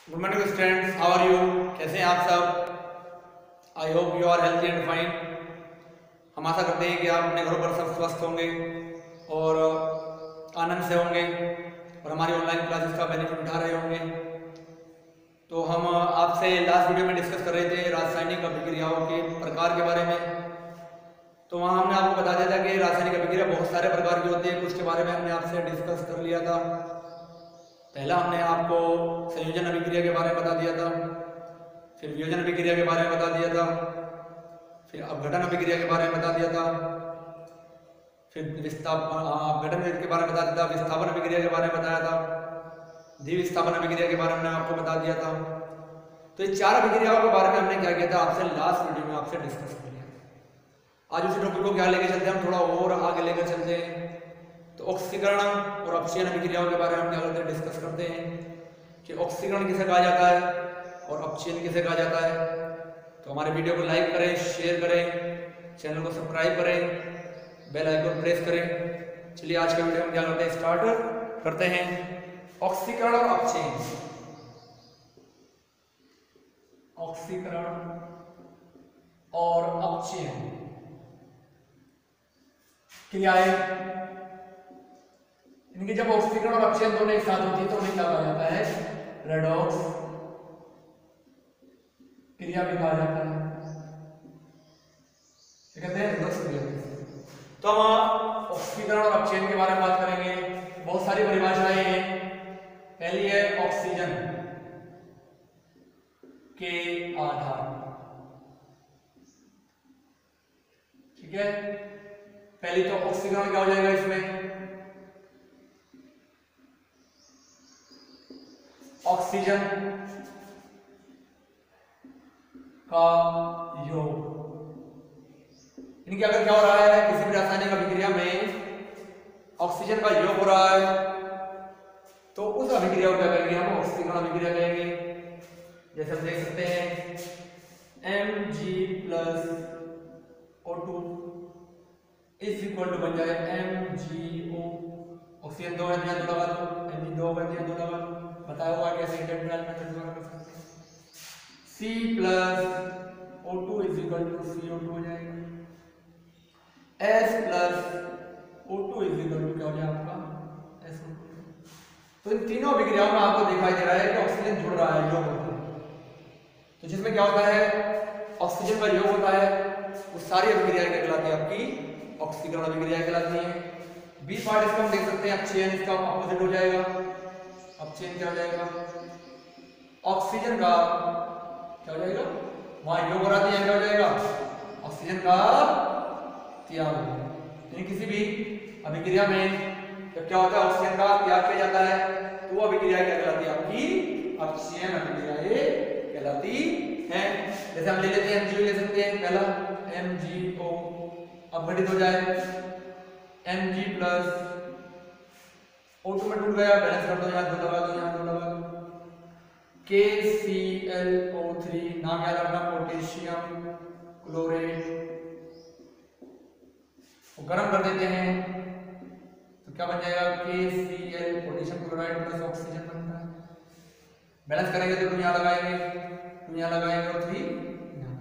Good morning students, how are you? कैसे हैं आप सब? I hope you are healthy and fine. हम आशा करते हैं कि आप अपने घरों पर सब स्वस्थ होंगे और आनंद से होंगे और हमारी ऑनलाइन क्लासेस का बेनिफिट उठा रहे होंगे। तो हम आपसे लास्ट वीडियो में डिस्कस कर रहे थे रासायनिक अभिक्रियाओं के प्रकार के बारे में। तो वहाँ हमने आपको बता दिया था कि रासायनिक अभिक्रिया बहुत सारे प्रकार की होती है, कुछ के बारे में हमने आपसे डिस्कस कर लिया था। पहला हमने आपको संयोजन अभिक्रिया के बारे में बता दिया था, फिर वियोजन अभिक्रिया के बारे में बता दिया था, फिर अपघटन अभिक्रिया के बारे में बता दिया था, फिर अपघटन के बारे में बता दिया था, विस्थापन अभिक्रिया के बारे में बताया था, द्विविस्थापन अभिक्रिया के बारे में आपको बता दिया था। तो ये चार अभिक्रियाओं के बारे में हमने क्या किया था, आपसे लास्ट वीडियो में आपसे डिस्कस कर लिया। आज उसी टॉपिक को क्या लेकर चलते हैं, हम थोड़ा और आगे लेकर चलते हैं। तो ऑक्सीकरण और अपचयन अभिक्रियाओं के बारे में हम क्या करते हैं, डिस्कस करते हैं कि ऑक्सीकरण किसे कहा जाता है और अपचयन किसे कहा जाता है। तो हमारे वीडियो को लाइक करें, शेयर करें, चैनल को सब्सक्राइब करें, बेल आइकन प्रेस करें। चलिए आज का वीडियो हम क्या करते हैं, स्टार्ट करते हैं। ऑक्सीकरण और अपचयन। ऑक्सीकरण और अपचयन क्रियाएं, इनकी जब ऑक्सीकरण और अपचयन दोनों एक साथ होती है तो उन्हें क्या कहा जाता है, रेडॉक्स क्रिया भी कहा जाता है। क्या कहते हैं, रेडॉक्स क्रिया। तो हम ऑक्सीकरण और अपचयन के बारे में बात करेंगे। बहुत सारी परिभाषाएं हैं। पहली है ऑक्सीजन के आधार, ठीक है। पहली तो ऑक्सीकरण क्या हो जाएगा, इसमें ऑक्सीजन का योग। इनके अगर क्या हो रहा है, किसी भी रासायनिक अभिक्रिया में ऑक्सीजन का योग हो रहा है तो उस अभिक्रिया को क्या कहेंगे, हम ऑक्सीकरण अभिक्रिया कहेंगे। जैसे हम देख सकते हैं Mg plus O2 is equal to बन जाए MgO। ऑक्सीजन 2 है, ध्यान दो, लगा दो, Mg2 है, ध्यान दो, लगा दो। बताया हुआ कैसे इंटरनल मेथड द्वारा कर सकते हैं। C plus O2 is equal to CO2 हो जाएगा। S plus O2 is equal to क्या हो जाएगा आपका SO2। तो इन तीनों अभिक्रियाओं में आपको दिखाई दे रहा है कि ऑक्सीजन जुड़ रहा है, योग होता है। तो जिसमें क्या होता है, ऑक्सीजन का योग होता है, वो सारी अभिक्रियाएं क्या कहलाती है, आपकी ऑक्सीकरण अभिक्रिया कहलाती है। बी पार्ट इसका हम देख सकते हैं अपचयन, इसका अपोजिट हो जाएगा। अपचयन क्या हो जाएगा, ऑक्सीजन का क्या हो जाएगा, वहां योग हो रहा है, क्या हो जाएगा, ऑक्सीजन का त्याग। यानी किसी भी अभिक्रिया में जब क्या होता है, ऑक्सीजन का त्याग किया जाता है तो वो अभिक्रिया क्या कहलाती है, आपकी अपचयन अभिक्रियाएं कहलाती हैं। जैसे हम ले लेते हैं MgO, ले सकते हैं पहला MgO, अपघटित हो जाए Mg प्लस O2 में टूट गया, बैलेंस कर दो, यहाँ दो लगा दो, यहाँ दो लगा दो। KClO3, नाम याद रखना, पोटेशियम क्लोरेट। गर्म कर देते हैं तो क्या बन जाएगा, KCl potassium chloride plus oxygen बनता है। बैलेंस करेंगे तो 2 यहाँ लगाएंगे, 2 यहाँ लगाएंगे और 3 यहाँ।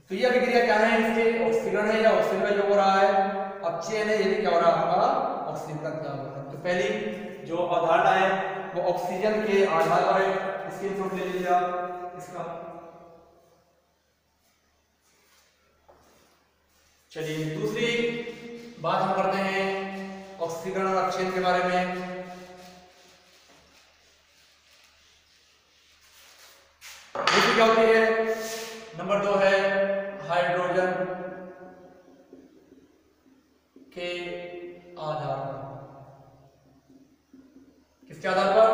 तो ये अभिक्रिया क्या है, इसके ऑक्सीकरण है या ऑक्सीजन का योग हो रहा है, अपचयन है, यदि क्या हो रहा है, आपका ऑक्सीजन का त्याग हो रहा है। तो पहली जो अवधारणा है वो ऑक्सीजन के आधार पर है, स्क्रीनशॉट ले लीजिए आप इसका। चलिए दूसरी बात हम करते हैं ऑक्सीकरण और अपचयन के बारे में। दूसरी क्या होती है, नंबर 2 है हाइड्रोजन के आधार पर। किसके आधार पर,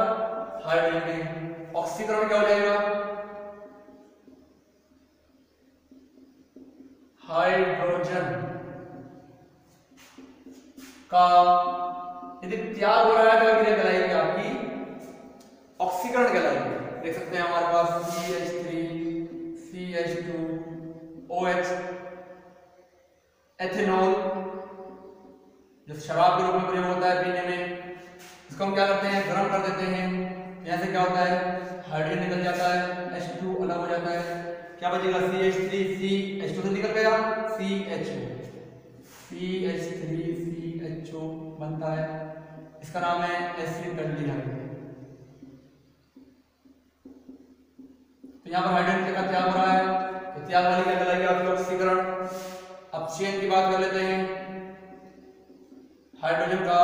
हाइड्रोजन के। ऑक्सीकरण क्या हो जाएगा, हाइड्रोजन का यदि त्याग हो रहा है तो अभिक्रिया कहलाएगी आपकी ऑक्सीकरण कहलाएगी। देख सकते हैं हमारे पास CH3 CH2 OH, एथेनॉल जो शराब के रूप में प्रयोग होता है पीने में, इसको हम क्या करते हैं, गर्म कर देते हैं यहाँ से क्या होता है, हाइड्रोजन निकल जाता है, H2 अलग हो जाता है, क्या बचेगा CH3, CH2 से निकल गया CHO, CH3CHO बनता है, इसका नाम है एसिटाल्डिहाइड। तो यहाँ पर हाइड्रोजन का त्याग हो रहा है, तो त्याग वाली क्या कहलाएगी आपकी ऑक्सीकरण। अब चेन की बात कर लेते हैं, हाइड्रोजन का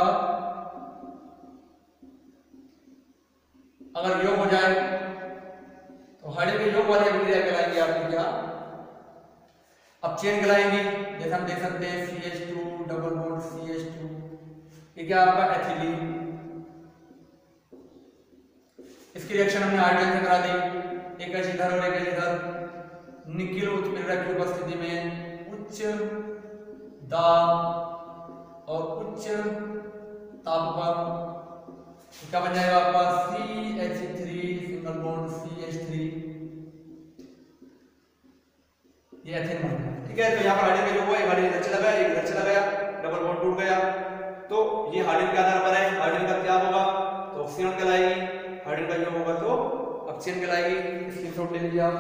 अगर योग हो जाए तो हाइड्रोजन के योग वाली अभिक्रिया कहलाएगी आपकी क्या, अब चेन कहलाएंगी, जैसे हम देख सकते हैं CH2 डबल बॉन्ड CH2, ये क्या आपका एथिलीन, इसकी रिएक्शन हमने हाइड्रोजन से करा दी, एक एच इधर और एक एच इधर, निकेल उत्प्रेरक की उपस्थिति में उच्च दाब और उच्च ताप पर क्या बन जाएगा आपका CH3 सिंगल बॉन्ड CH3, ये एथेन बन गया। ठीक है, तो यहाँ पर हाइड्रोजन का जो है हाइड्रोजन इधर चला गया, एक इधर चला गया, डबल बॉन्ड टूट गया, तो ये हाइड्रोजन के आधार पर है, हाइड्रोजन का त्याग होगा तो ऑक्सीजन कहलाएगी, हाइड्रोजन का योग होगा तो ऑक्सीजन कहलाएगी। स्क्रीनशॉट ले लीजिए आप।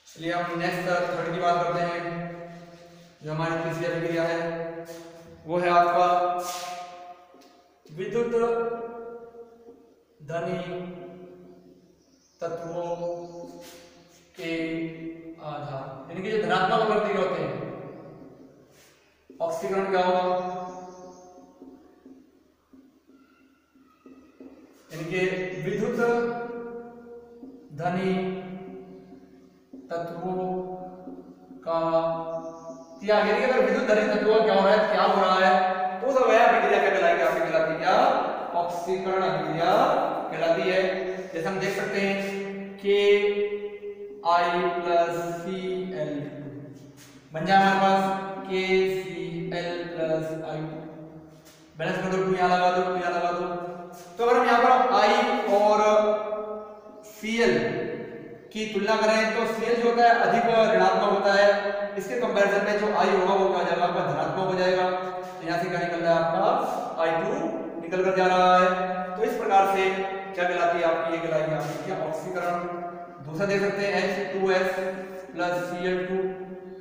चलिए हम नेक्स्ट थर्ड की बात करते हैं, जो हमारी तीसरी अभिक्रिया है वो है आपका विद्युत धनी तत्वों के आधार, यानी कि जो धनात्मक अभिक्रिया होते हैं, ऑक्सीकरण क्या होगा, यानी कि विद्युत धनी तत्वों का त्याग, यानी कि अगर विद्युत धनी तत्वों का क्या हो रहा है, त्याग हो रहा है, तो सब वह अभिक्रिया क्या कहलाएगी आपकी, कहलाती क्या, ऑक्सीकरण अभिक्रिया कहलाती है। जैसे हम देख सकते हैं KI प्लस Cl2 बन जाए हमारे पास KCl प्लस I2, बैलेंस कर दो, 2 यहाँ लगा दो, 2 यहाँ लगा दो, तो अगर हम यहाँ पर I और Cl की तुलना करें तो Cl जो होता है अधिक ऋणात्मक होता है, इसके कंपैरिजन में जो I होगा वो क्या हो जाएगा आपका धनात्मक हो जाएगा, तो यहाँ से क्या निकल रहा है आपका I2 निकल कर जा रहा है। तो इस प्रकार से क्या कहलाती है आपकी, ये कहलाएगी आपकी क्या, ऑक्सीकरण। दूसरा देख सकते हैं H2S प्लस Cl2,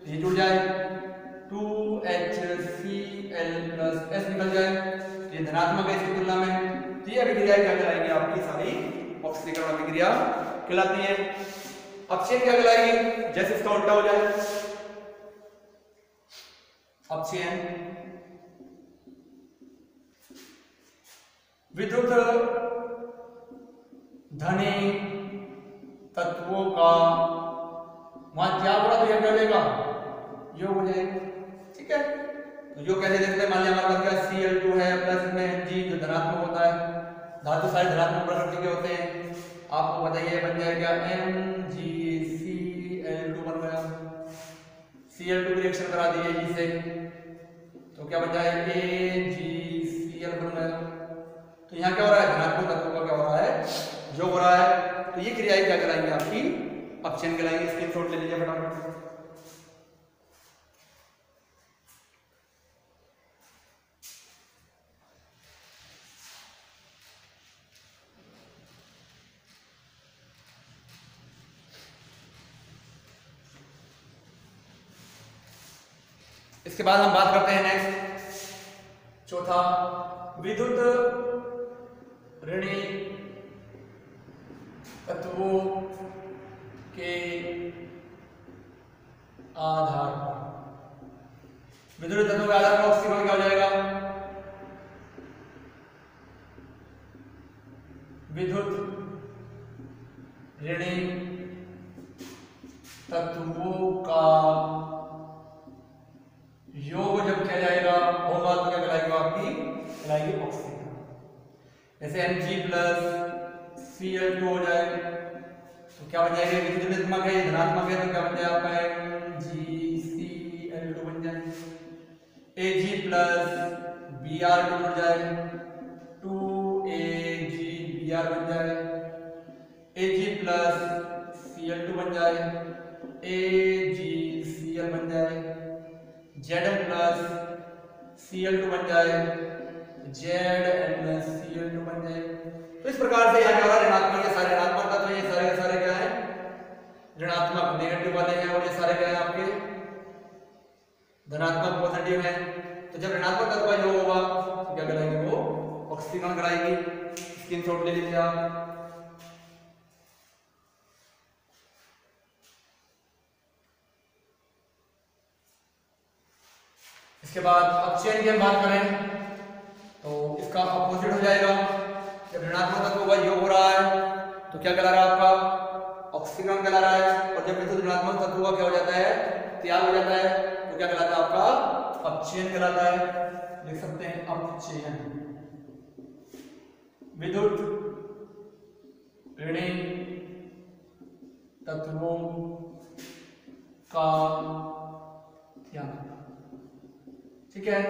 ये जुड़ जाए, 2HCl प्लस S निकल जाए, ये धनात्मक है इसकी तुलना में, तो ये अभिक्रिया क्या कहलाएगी आपकी, सारी ऑक्सीकरण अभिक्रिया कहलाती है। अब चेन क्या कहलाएगी, जैसे इसका उल्टा हो जाए, अब चेन विद्युत धनी तत्वों का वहां त्याग हो रहा तो यह क्या हो जाएगा, योग हो जाएगा। ठीक है, तो योग कैसे देखते हैं, मान लिया हमारे पास क्या Cl2 है प्लस में Mg जो धनात्मक होता है, धातु सारे धनात्मक प्रकृति के होते हैं, आपको बताइए बन जाएगा MgCl2 बन गया, Cl2 की रिएक्शन करा दी Ag से तो क्या बन जाएगा AgCl बन गया। तो यहाँ क्या हो रहा है, धनात्मक तत्वों का क्या हो रहा है, योग हो रहा है, तो ये क्रियाएं क्या कहलाएंगी आपकी, अपचयन कहलाएंगे। स्क्रीनशॉट ले लीजिए फटाफट। इसके बाद हम बात करते हैं नेक्स्ट चौथा, विद्युत ऋणी तत्वों के आधार पर, विद्युत तत्वों के आधार पर ऑक्सीकरण क्या हो जाएगा, विद्युत ऋणी तत्वों का योग जब किया जाएगा होगा तो क्या कहलाएगी आपकी, कहलाएगी ऑक्सीकरण। जैसे Mg प्लस Cl2 हो जाए तो क्या बन जाएगा, विद्युत ऋणात्मक है, धनात्मक है, तो क्या बन जाएगा आपका MgCl2 बन जाए। Ag प्लस Br2 जुड़ जाए, 2AgBr बन जाए, Ag प्लस Cl2 बन जाए, AgCl बन जाए, Zn प्लस Cl2 बन जाए, Zn Cl2 बन जाए। तो इस प्रकार से यहाँ क्या हो रहा है, ऋणात्मक ये सारे ऋणात्मक तत्व, ये सारे के सारे क्या है ऋणात्मक नेगेटिव वाले हैं, और ये सारे क्या है आपके धनात्मक पॉजिटिव हैं। तो जब ऋणात्मक तत्व का योग होगा तो क्या कराएंगे, वो ऑक्सीकरण कराएगी। स्क्रीनशॉट ले लीजिए आप। इसके बाद अपचयन की हम बात करें तो इसका अपोजिट हो जाएगा। जब ऋणात्मक तत्वों का योग हो रहा है तो क्या कहला रहा है आपका ऑक्सीकरण कहला रहा है, और जब विद्युत ऋणात्मक तत्वों का क्या हो जाता है त्याग हो जाता है तो क्या कहलाता है आपका अपचयन कहलाता है। लिख सकते हैं अपचयन। विद्युत ऋणी तत्वों का त्याग, ठीक है।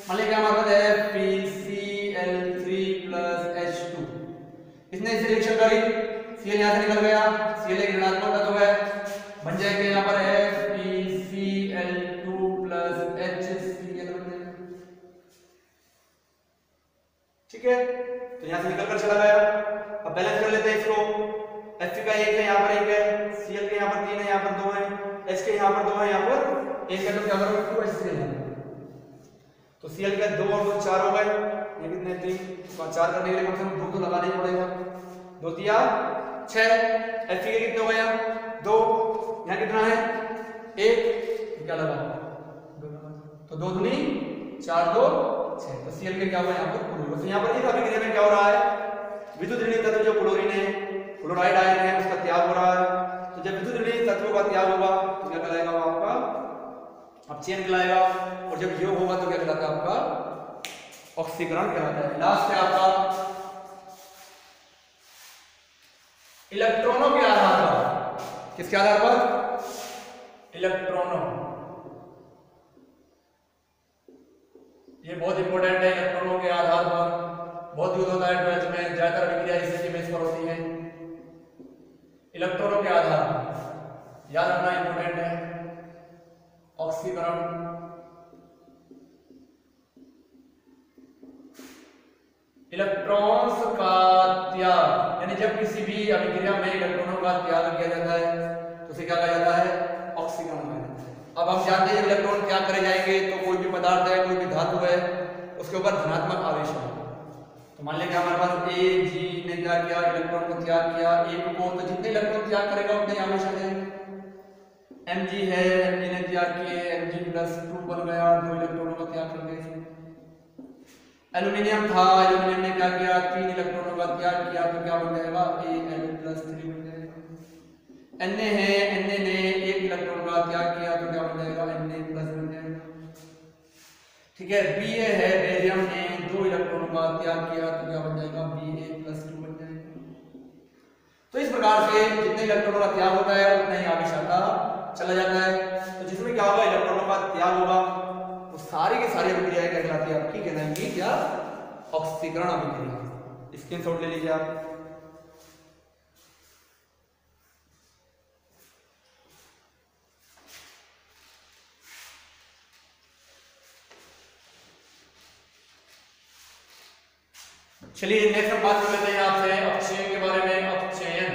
मान लीजिए क्या हमारे पास है PCl3 प्लस H2, इसने इसे रिएक्शन करी, Cl यहां से निकल गया, Cl एक ऋणात्मक तत्व है, बन जाएगा यहां पर है PCl2 प्लस HCl बन जाएगा, ठीक है। तो यहां से निकल कर चला गया। अब बैलेंस कर लेते हैं इसको। H का एक है, यहां पर एक है, Cl के यहां पर 3 है, यहां पर 2 है, H के यहां पर 2 है, यहां पर 1 है, तो क्या करोगे 2HCl। तो Cl के 2 और 2 4 हो गए, ये कितने 3, तो 4 करने के लिए कम से कम 2 तो लगाना ही पड़ेगा, 2 तिया 6। F के कितने हो गए 2, यहाँ कितना है 1, तो क्या लगा 2 लगा, तो 2 दूनी 4 2 6, तो Cl के क्या हुआ यहाँ पर क्लोरीन। तो यहाँ पर इस अभिक्रिया में क्या हो रहा है, विद्युत ऋणी तत्व जो क्लोरीन है, क्लोराइड आयन है, उसका त्याग हो रहा है। तो जब विद्युत ऋणी तत्वों का त्याग होगा तो क्या कहलाएगा वो आपका अपचयन कहलाएगा, और जब योग होगा तो क्या कहलाता है आपका ऑक्सीकरण कहलाता है। लास्ट है आपका इलेक्ट्रॉनों के आधार पर, किसके आधार पर इलेक्ट्रॉनों, ये बहुत इंपॉर्टेंट है। इलेक्ट्रॉनों के आधार पर बहुत यूज होता है 12th में, ज्यादातर अभिक्रिया इसी बेस पर होती है। इलेक्ट्रॉनों के आधार पर याद रखना इंपॉर्टेंट है। ऑक्सीकरण, इलेक्ट्रॉन्स का त्याग, यानी जब किसी भी अभिक्रिया में इलेक्ट्रॉनों का त्याग किया जाता है तो उसे क्या कहा जाता है ऑक्सीकरण कहा जाता है। अब हम जानते हैं इलेक्ट्रॉन त्याग करे जाएंगे तो कोई भी पदार्थ है, कोई भी धातु है, उसके ऊपर धनात्मक आवेश है। तो मान लीजिए हमारे पास Ag ने क्या किया, इलेक्ट्रॉन को त्याग किया, एक को, तो जितने इलेक्ट्रॉन त्याग करेगा उतने आवेश आ जाएंगे। Mg है, Mg ने त्याग किए, Mg+2 बन गया, 2 इलेक्ट्रॉनों का त्याग कर दिया। एल्यूमिनियम था, एल्यूमिनियम ने क्या किया 3 इलेक्ट्रॉनों का त्याग किया, तो क्या बन जाएगा Al+3 बन जाएगा। Na है, Na ने 1 इलेक्ट्रॉन का त्याग किया तो क्या बन जाएगा Na+ बन जाएगा, ठीक है। Ba है, बेरियम ने 2 इलेक्ट्रॉनों का त्याग किया तो क्या बन जाएगा Ba+2 बन जाएगा। तो इस प्रकार से जितने इलेक्ट्रॉनों का त्याग होता है उतना ही आवेश आता चला जाता है। तो जिसमें क्या होगा इलेक्ट्रॉनों का त्याग होगा वो सारी की सारी अभिक्रियाएं कहलाती है आपकी कहलाएंगी क्या ऑक्सीकरण अभिक्रिया। स्क्रीनशॉट ले लीजिए आप। चलिए नेक्स्ट हम बात कर लेते हैं आपसे अपचयन के बारे में। अपचयन,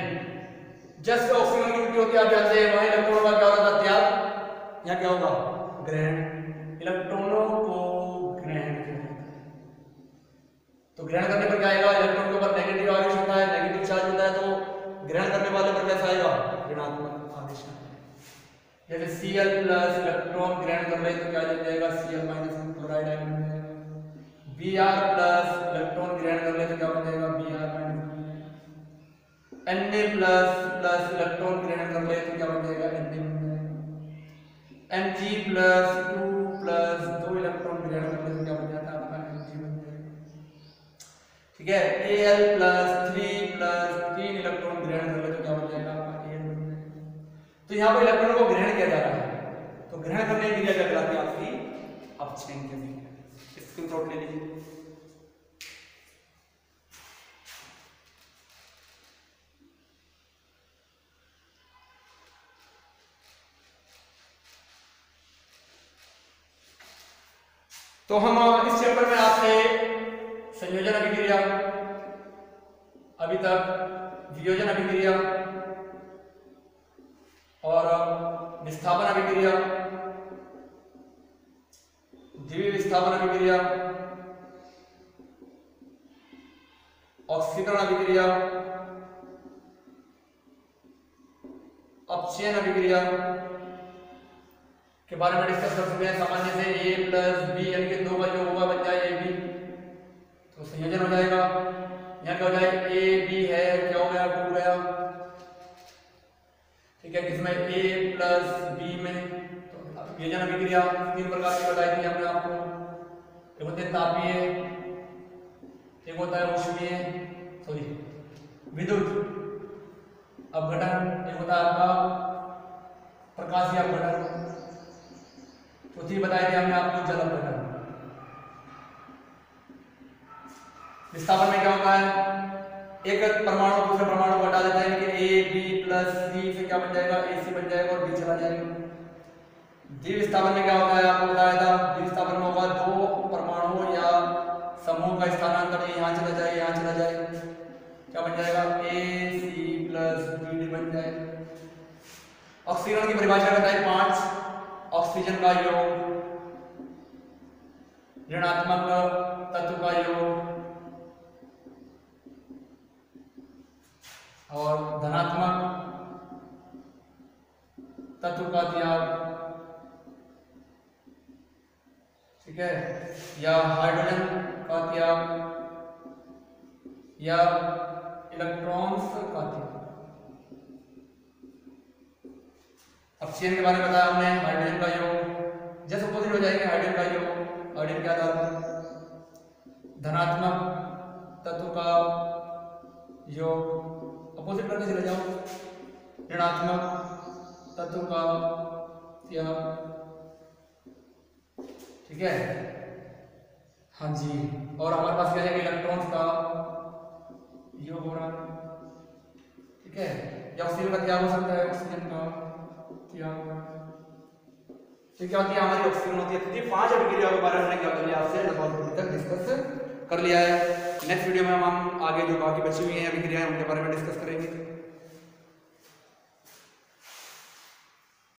जस्ट ऑक्सीजन की ड्यूटी होती है आप जानते हैं, वहां इलेक्ट्रॉनों का क्या होता है त्याग, यहाँ क्या होगा ग्रहण, इलेक्ट्रॉनों को ग्रहण किया जाता है। तो ग्रहण करने पर क्या आएगा, इलेक्ट्रॉन के ऊपर नेगेटिव आवेश होता है, नेगेटिव चार्ज होता है, तो ग्रहण करने वाले पर कैसा आएगा ऋणात्मक आवेश आता है। जैसे Cl प्लस इलेक्ट्रॉन ग्रहण कर रहे तो क्या हो जाएगा Cl माइनस क्लोराइड आयन बन जाएगा। Br प्लस इलेक्ट्रॉन ग्रहण कर ले तो क्या बन जाएगा Br minus. Na plus plus electron ग्रहण कर ले तो क्या बन जाएगा Na बन जाएगा। Mg प्लस 2 प्लस 2 इलेक्ट्रॉन ग्रहण कर ले तो क्या बन जाता है आपका Mg बन जाएगा, ठीक है। Al प्लस 3 प्लस 3 इलेक्ट्रॉन ग्रहण कर ले तो क्या बन जाएगा आपका Al बन जाएगा। तो यहाँ पर इलेक्ट्रॉनों को ग्रहण किया जा रहा है, तो ग्रहण करने की क्रिया क्या कहलाती है आपकी अपचयन की क्रिया। स्क्रीनशॉट ले लीजिए। तो हम इस चैप्टर में आपसे संयोजन अभिक्रिया, अभी तक वियोजन अभिक्रिया और विस्थापन अभिक्रिया, द्विविस्थापन अभिक्रिया, ऑक्सीकरण अभिक्रिया, अपचयन अभिक्रिया के बारे में डिस्कस कर चुके हैं। सामान्य से a प्लस बी यानी कि दो का जो होगा बन जाए ए बी, तो संयोजन हो जाएगा। यहाँ क्या हो जाए, ए बी है, क्या हो गया, टूट गया। ठीक है, किसमें a प्लस बी में। तो वियोजन अभिक्रिया 3 प्रकार की बताई थी हमने आपको। एक होते हैं तापीय, एक होता है ऊष्मीय, विद्युत अपघटन, एक होता है आपका प्रकाशीय अपघटन। चौथी बताई थी हमने आपको जल अपघटन। विस्थापन में क्या होता है, एक परमाणु दूसरे परमाणु को हटा देता है कि ए बी प्लस सी से क्या बन जाएगा, ए सी बन जाएगा और बी चला जाएगा। द्विविस्थापन में क्या होता है, आपको बताया था। द्विविस्थापन में होगा दो परमाणु या समूह का स्थानांतरण, यहाँ चला जाए, यहाँ चला जाए, क्या बन जाएगा, ए सी प्लस बी डी बन जाए। ऑक्सीकरण की परिभाषा बताई 5। ऑक्सीजन का योग, ऋणात्मक तत्व का योग और धनात्मक तत्व का त्याग, ठीक है, या हाइड्रोजन का त्याग या इलेक्ट्रॉन्स का त्याग। अपचयन के बारे में बताया हमने, हाइड्रोजन का योग, जैसे अपोजिट हो जाएंगे हाइड्रोजन का योग, हाइड्रोजन के आधार पर। धनात्मक तत्व का योग, अपोजिट करके चले जाओ, ऋणात्मक तत्व का त्याग, ठीक है। हाँ जी, और हमारे पास क्या है, इलेक्ट्रॉन्स का योग हो रहा है, ठीक है। या ऑक्सीजन का त्याग हो सकता है, ऑक्सीजन का त्याग, ठीक है। होती है हमारी ऑक्सीजन होती है। 5 अभिक्रिया के बारे में हमने क्या कर लिया, आपसे तक डिस्कस कर लिया है। नेक्स्ट वीडियो में हम आगे जो बाकी बची हुई हैं अभिक्रियाएं उनके बारे में डिस्कस करेंगे।